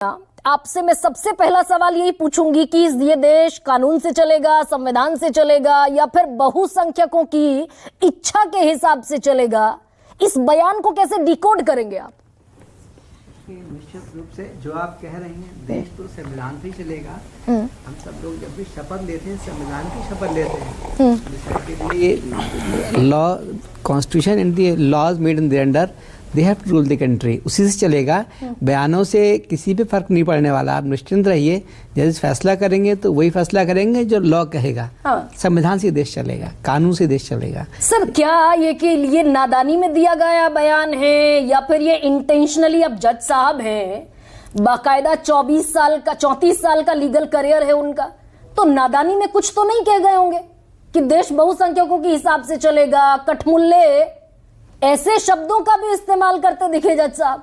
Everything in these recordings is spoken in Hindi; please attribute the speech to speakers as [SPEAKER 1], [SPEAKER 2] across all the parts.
[SPEAKER 1] आपसे मैं सबसे पहला सवाल यही पूछूंगी कि ये देश कानून से चलेगा, संविधान से चलेगा या फिर बहुसंख्यकों की इच्छा के हिसाब से चलेगा? इस बयान को कैसे डिकोड करेंगे आप?
[SPEAKER 2] निश्चित रूप से जो आप कह रहे हैं, देश तो संविधान से ही चलेगा। हम सब लोग जब भी शपथ लेते हैं संविधान की शपथ लेते हैं। Law constitution and the laws made in the under they have to rule the country, उसी से चलेगा। बयानों से किसी पे फर्क नहीं पड़ने वाला। आप निश्चिंत रहिए, जज फैसला करेंगे तो वही फैसला करेंगे जो लॉ कहेगा। संविधान से देश चलेगा, कानून से देश चलेगा।
[SPEAKER 1] सर, क्या ये कि ये नादानी में दिया गया बयान है या फिर ये इंटेंशनली? अब जज साहब हैं, बाकायदा 34 साल का लीगल करियर है उनका, तो नादानी में कुछ तो नहीं कह गए होंगे कि देश बहुसंख्यकों के हिसाब से चलेगा? कठमुल्ले ऐसे शब्दों का भी इस्तेमाल करते दिखे जज साहब।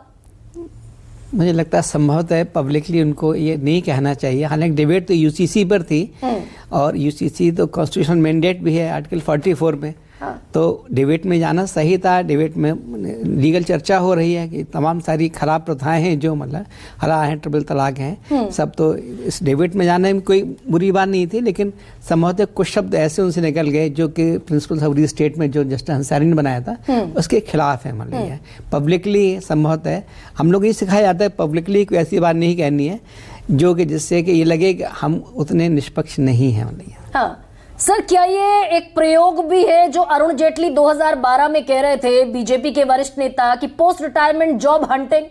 [SPEAKER 2] मुझे लगता है संभवतः पब्लिकली उनको ये नहीं कहना चाहिए। हालांकि डिबेट तो यूसीसी पर थी और यूसीसी तो कॉन्स्टिट्यूशनल मैंडेट भी है आर्टिकल 44 में। तो डिबेट में जाना सही था। डिबेट में लीगल चर्चा हो रही है कि तमाम सारी खराब प्रथाएं हैं जो मतलब हरा है, ट्रिपल तलाक हैं, सब। तो इस डिबेट में जाने में कोई बुरी बात नहीं थी, लेकिन संभवतः कुछ शब्द ऐसे उनसे निकल गए जो कि प्रिंसिपल्स ऑफ री स्टेट में जो जस्टिस अंसारी ने बनाया था उसके खिलाफ है। मान लीजिए पब्लिकली संभवतः हम लोग ये सिखाया जाता है पब्लिकली कोई ऐसी बात नहीं कहनी है जो कि जिससे कि ये लगे कि हम उतने निष्पक्ष नहीं हैं। मान लीजिए
[SPEAKER 1] सर, क्या ये एक प्रयोग भी है जो अरुण जेटली 2012 में कह रहे थे, बीजेपी के वरिष्ठ नेता, कि पोस्ट रिटायरमेंट जॉब हंटिंग?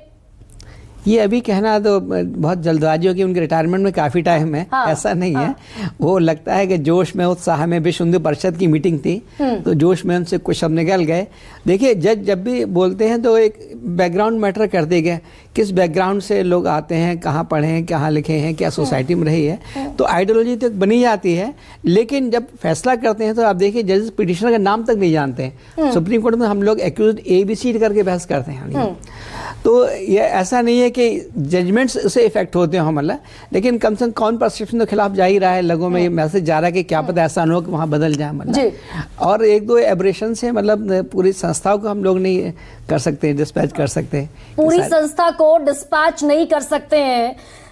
[SPEAKER 2] ये अभी कहना तो बहुत जल्दबाजी होगी, उनके रिटायरमेंट में काफ़ी टाइम है। ऐसा नहीं है। वो लगता है कि जोश में, उत्साह में, विश्व हिंदू परिषद की मीटिंग थी तो जोश में उनसे कुछ शब्द निकल गए। देखिए, जज जब भी बोलते हैं तो एक बैकग्राउंड मैटर कर देगा, किस बैकग्राउंड से लोग आते हैं, कहाँ पढ़े हैं, कहाँ लिखे हैं, क्या सोसाइटी में रही है, तो आइडियोलॉजी तो बनी जाती है। लेकिन जब फैसला करते हैं तो आप देखिए जजेस पिटिशनर का नाम तक नहीं जानते हैं। सुप्रीम कोर्ट में हम लोग एक्यूज ABC करके बहस करते हैं। तो ये ऐसा नहीं है कि जजमेंट्स से इफेक्ट होते हैं हमला, लेकिन कम से कम कौन परसेप्शन तो खिलाफ जा ही रहा है। लोगों में ये मैसेज जा रहा है कि क्या पता ऐसा ना हो कि वहाँ बदल जाए मतलब। और एक दो एब्रेशन से मतलब पूरी संस्थाओं को हम लोग नहीं कर सकते, डिस्पैच कर सकते।
[SPEAKER 1] पूरी संस्था को डिस्पैच नहीं कर सकते हैं।